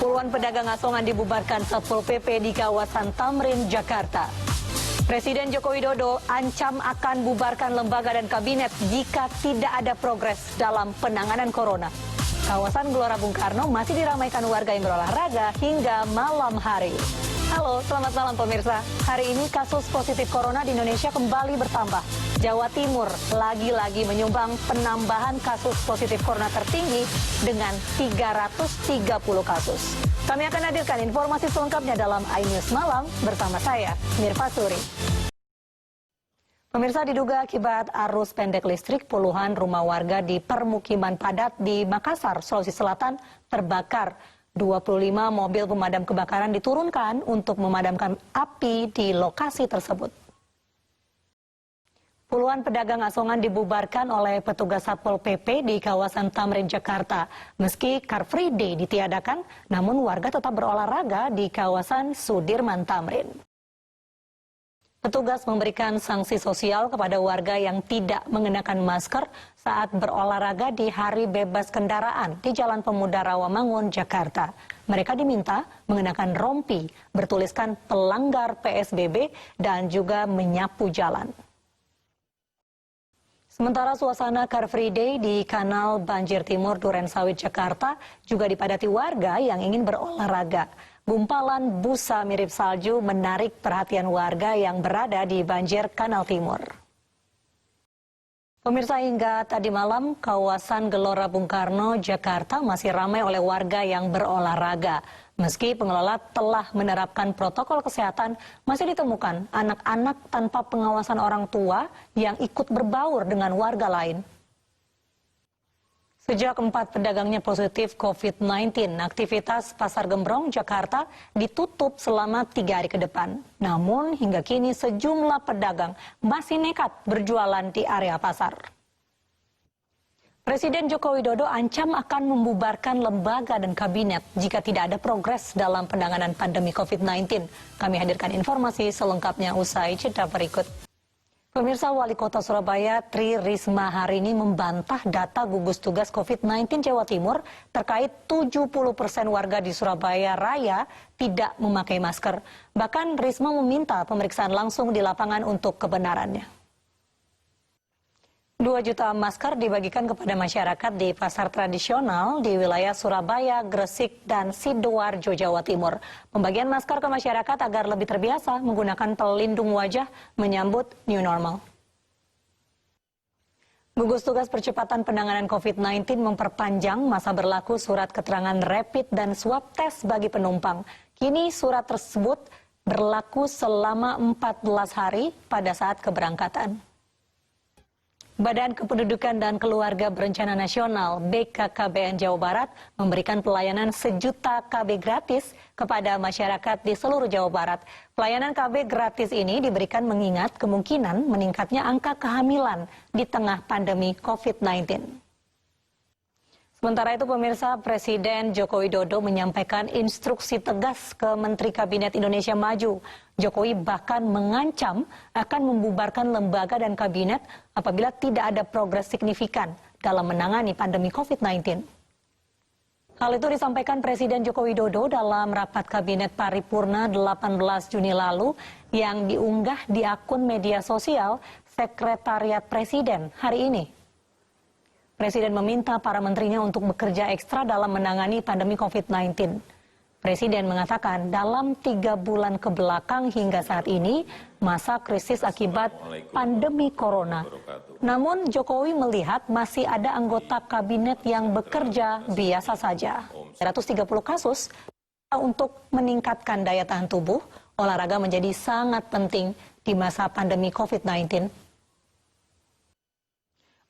Puluhan pedagang asongan dibubarkan Satpol PP di kawasan Tamrin, Jakarta. Presiden Joko Widodo ancam akan bubarkan lembaga dan kabinet jika tidak ada progres dalam penanganan corona. Kawasan Gelora Bung Karno masih diramaikan warga yang berolahraga hingga malam hari. Halo, selamat malam pemirsa. Hari ini kasus positif corona di Indonesia kembali bertambah. Jawa Timur lagi-lagi menyumbang penambahan kasus positif corona tertinggi dengan 330 kasus. Kami akan hadirkan informasi selengkapnya dalam iNews Malam bersama saya, Mirfa Suri. Pemirsa, diduga akibat arus pendek listrik, puluhan rumah warga di permukiman padat di Makassar, Sulawesi Selatan terbakar. 25 mobil pemadam kebakaran diturunkan untuk memadamkan api di lokasi tersebut. Puluhan pedagang asongan dibubarkan oleh petugas Satpol PP di kawasan Tamrin, Jakarta. Meski Car Free Day ditiadakan, namun warga tetap berolahraga di kawasan Sudirman Tamrin. Petugas memberikan sanksi sosial kepada warga yang tidak mengenakan masker saat berolahraga di Hari Bebas Kendaraan di Jalan Pemuda Rawamangun, Jakarta. Mereka diminta mengenakan rompi, bertuliskan pelanggar PSBB, dan juga menyapu jalan. Sementara suasana Car Free Day di Kanal Banjir Timur Durensawit, Jakarta juga dipadati warga yang ingin berolahraga. Gumpalan busa mirip salju menarik perhatian warga yang berada di banjir Kanal Timur. Pemirsa, hingga tadi malam kawasan Gelora Bung Karno, Jakarta masih ramai oleh warga yang berolahraga. Meski pengelola telah menerapkan protokol kesehatan, masih ditemukan anak-anak tanpa pengawasan orang tua yang ikut berbaur dengan warga lain. Sejak 4 pedagangnya positif COVID-19, aktivitas Pasar Gembrong, Jakarta ditutup selama 3 hari ke depan. Namun hingga kini sejumlah pedagang masih nekat berjualan di area pasar. Presiden Joko Widodo ancam akan membubarkan lembaga dan kabinet jika tidak ada progres dalam penanganan pandemi COVID-19. Kami hadirkan informasi selengkapnya usai jeda berikut. Pemirsa, Wali Kota Surabaya Tri Risma hari ini membantah data gugus tugas COVID-19 Jawa Timur terkait 70% warga di Surabaya Raya tidak memakai masker. Bahkan Risma meminta pemeriksaan langsung di lapangan untuk kebenarannya. 2 juta masker dibagikan kepada masyarakat di pasar tradisional di wilayah Surabaya, Gresik, dan Sidoarjo, Jawa Timur. Pembagian masker ke masyarakat agar lebih terbiasa menggunakan pelindung wajah menyambut new normal. Gugus Tugas Percepatan Penanganan COVID-19 memperpanjang masa berlaku surat keterangan rapid dan swab test bagi penumpang. Kini surat tersebut berlaku selama 14 hari pada saat keberangkatan. Badan Kependudukan dan Keluarga Berencana Nasional BKKBN Jawa Barat memberikan pelayanan 1 juta KB gratis kepada masyarakat di seluruh Jawa Barat. Pelayanan KB gratis ini diberikan mengingat kemungkinan meningkatnya angka kehamilan di tengah pandemi COVID-19. Sementara itu pemirsa, Presiden Joko Widodo menyampaikan instruksi tegas ke Menteri Kabinet Indonesia Maju. Jokowi bahkan mengancam akan membubarkan lembaga dan kabinet apabila tidak ada progres signifikan dalam menangani pandemi COVID-19. Hal itu disampaikan Presiden Joko Widodo dalam rapat Kabinet Paripurna 18 Juni lalu yang diunggah di akun media sosial Sekretariat Presiden hari ini. Presiden meminta para menterinya untuk bekerja ekstra dalam menangani pandemi COVID-19. Presiden mengatakan dalam 3 bulan kebelakang hingga saat ini masa krisis akibat pandemi corona. Namun Jokowi melihat masih ada anggota kabinet yang bekerja biasa saja. 130 kasus untuk meningkatkan daya tahan tubuh, olahraga menjadi sangat penting di masa pandemi COVID-19.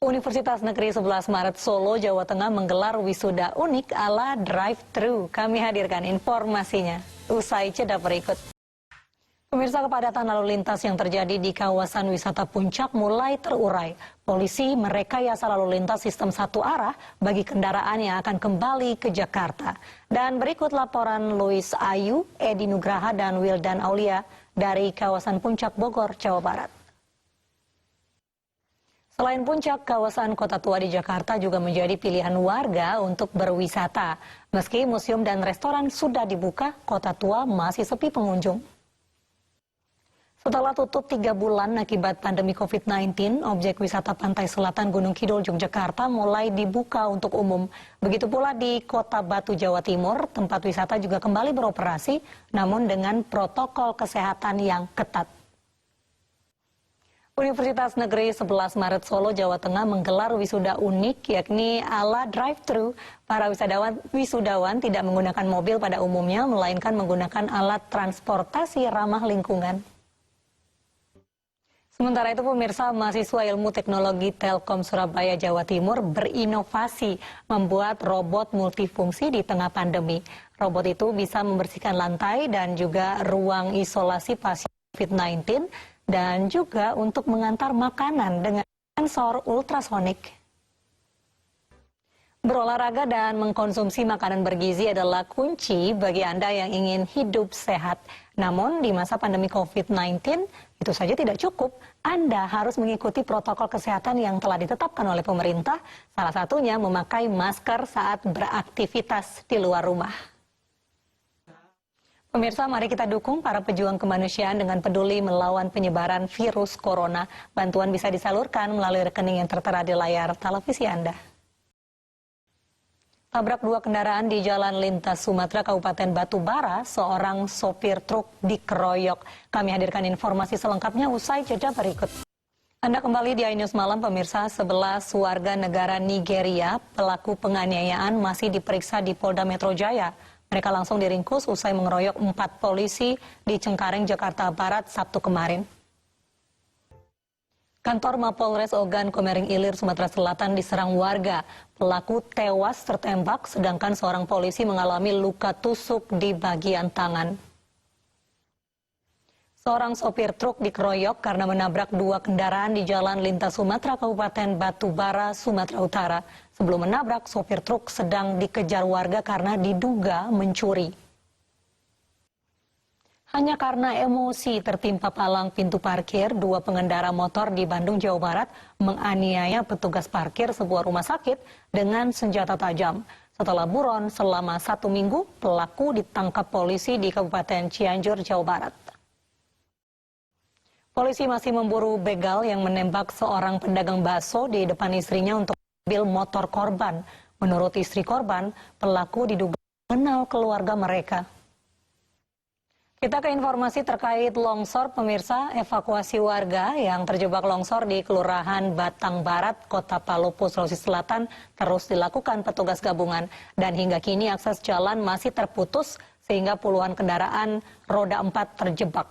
Universitas Negeri 11 Maret Solo, Jawa Tengah menggelar wisuda unik ala drive-thru. Kami hadirkan informasinya usai jeda berikut. Pemirsa, kepadatan lalu lintas yang terjadi di kawasan wisata Puncak mulai terurai. Polisi merekayasa lalu lintas sistem satu arah bagi kendaraan yang akan kembali ke Jakarta. Dan berikut laporan Louis Ayu, Edi Nugraha, dan Wildan Aulia dari kawasan Puncak Bogor, Jawa Barat. Selain puncak, kawasan Kota Tua di Jakarta juga menjadi pilihan warga untuk berwisata. Meski museum dan restoran sudah dibuka, Kota Tua masih sepi pengunjung. Setelah tutup 3 bulan akibat pandemi COVID-19, objek wisata Pantai Selatan Gunung Kidul, Yogyakarta mulai dibuka untuk umum. Begitu pula di Kota Batu, Jawa Timur, tempat wisata juga kembali beroperasi, namun dengan protokol kesehatan yang ketat. Universitas Negeri 11 Maret Solo, Jawa Tengah menggelar wisuda unik, yakni ala drive-thru. Para wisudawan tidak menggunakan mobil pada umumnya, melainkan menggunakan alat transportasi ramah lingkungan. Sementara itu, pemirsa, mahasiswa Ilmu Teknologi Telkom Surabaya, Jawa Timur berinovasi membuat robot multifungsi di tengah pandemi. Robot itu bisa membersihkan lantai dan juga ruang isolasi pasien COVID-19 dan juga untuk mengantar makanan dengan sensor ultrasonik. Berolahraga dan mengkonsumsi makanan bergizi adalah kunci bagi Anda yang ingin hidup sehat. Namun di masa pandemi COVID-19 itu saja tidak cukup. Anda harus mengikuti protokol kesehatan yang telah ditetapkan oleh pemerintah, salah satunya memakai masker saat beraktivitas di luar rumah. Pemirsa, mari kita dukung para pejuang kemanusiaan dengan peduli melawan penyebaran virus corona. Bantuan bisa disalurkan melalui rekening yang tertera di layar televisi Anda. Tabrak 2 kendaraan di Jalan Lintas Sumatera, Kabupaten Batubara, seorang sopir truk dikeroyok. Kami hadirkan informasi selengkapnya usai jeda berikut. Anda kembali di iNews Malam, pemirsa. 11 warga negara Nigeria pelaku penganiayaan masih diperiksa di Polda Metro Jaya. Mereka langsung diringkus usai mengeroyok 4 polisi di Cengkareng, Jakarta Barat, Sabtu kemarin. Kantor Mapolres Ogan Komering Ilir, Sumatera Selatan diserang warga. Pelaku tewas tertembak, sedangkan seorang polisi mengalami luka tusuk di bagian tangan. Seorang sopir truk dikeroyok karena menabrak 2 kendaraan di Jalan Lintas Sumatera, Kabupaten Batubara, Sumatera Utara. Sebelum menabrak, sopir truk sedang dikejar warga karena diduga mencuri. Hanya karena emosi tertimpa palang pintu parkir, 2 pengendara motor di Bandung, Jawa Barat menganiaya petugas parkir sebuah rumah sakit dengan senjata tajam. Setelah buron selama 1 minggu, pelaku ditangkap polisi di Kabupaten Cianjur, Jawa Barat. Polisi masih memburu begal yang menembak seorang pedagang bakso di depan istrinya untuk mobil motor korban. Menurut istri korban, pelaku diduga mengenal keluarga mereka. Kita ke informasi terkait longsor, pemirsa. Evakuasi warga yang terjebak longsor di Kelurahan Batang Barat, Kota Palopo, Sulawesi Selatan terus dilakukan petugas gabungan. Dan hingga kini akses jalan masih terputus sehingga puluhan kendaraan roda 4 terjebak.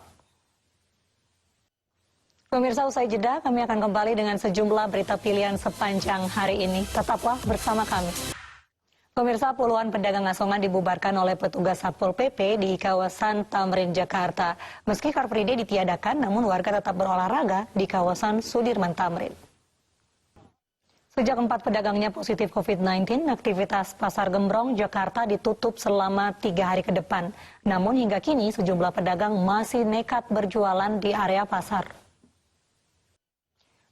Pemirsa, usai jeda kami akan kembali dengan sejumlah berita pilihan sepanjang hari ini. Tetaplah bersama kami. Pemirsa, puluhan pedagang asongan dibubarkan oleh petugas Satpol PP di kawasan Tamrin, Jakarta. Meski Car Free Day ditiadakan, namun warga tetap berolahraga di kawasan Sudirman Tamrin. Sejak 4 pedagangnya positif COVID-19, aktivitas Pasar Gembrong, Jakarta ditutup selama 3 hari ke depan. Namun hingga kini sejumlah pedagang masih nekat berjualan di area pasar.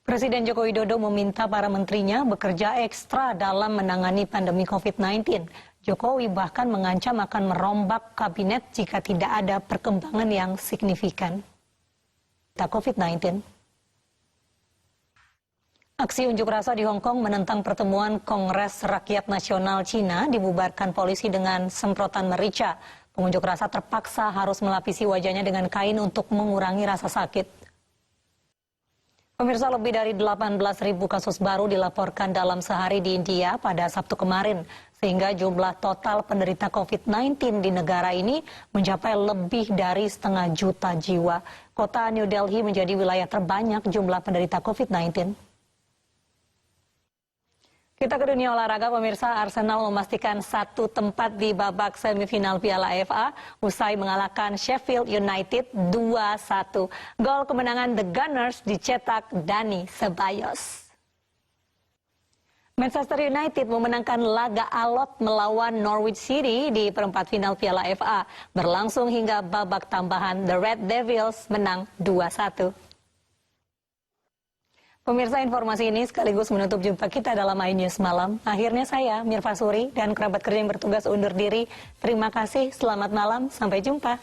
Presiden Joko Widodo meminta para menterinya bekerja ekstra dalam menangani pandemi COVID-19. Jokowi bahkan mengancam akan merombak kabinet jika tidak ada perkembangan yang signifikan. COVID-19. Aksi unjuk rasa di Hong Kong menentang pertemuan Kongres Rakyat Nasional Cina dibubarkan polisi dengan semprotan merica. Pengunjuk rasa terpaksa harus melapisi wajahnya dengan kain untuk mengurangi rasa sakit. Pemirsa, lebih dari 18.000 kasus baru dilaporkan dalam sehari di India pada Sabtu kemarin, sehingga jumlah total penderita COVID-19 di negara ini mencapai lebih dari 500.000 jiwa. Kota New Delhi menjadi wilayah terbanyak jumlah penderita COVID-19. Kita ke dunia olahraga, pemirsa. Arsenal memastikan 1 tempat di babak semifinal Piala FA usai mengalahkan Sheffield United 2-1. Gol kemenangan The Gunners dicetak Dani Ceballos. Manchester United memenangkan laga alot melawan Norwich City di perempat final Piala FA. Berlangsung hingga babak tambahan, The Red Devils menang 2-1. Pemirsa, informasi ini sekaligus menutup jumpa kita dalam iNews Malam. Akhirnya saya, Mirva Suri, dan kerabat kerja yang bertugas undur diri. Terima kasih, selamat malam, sampai jumpa.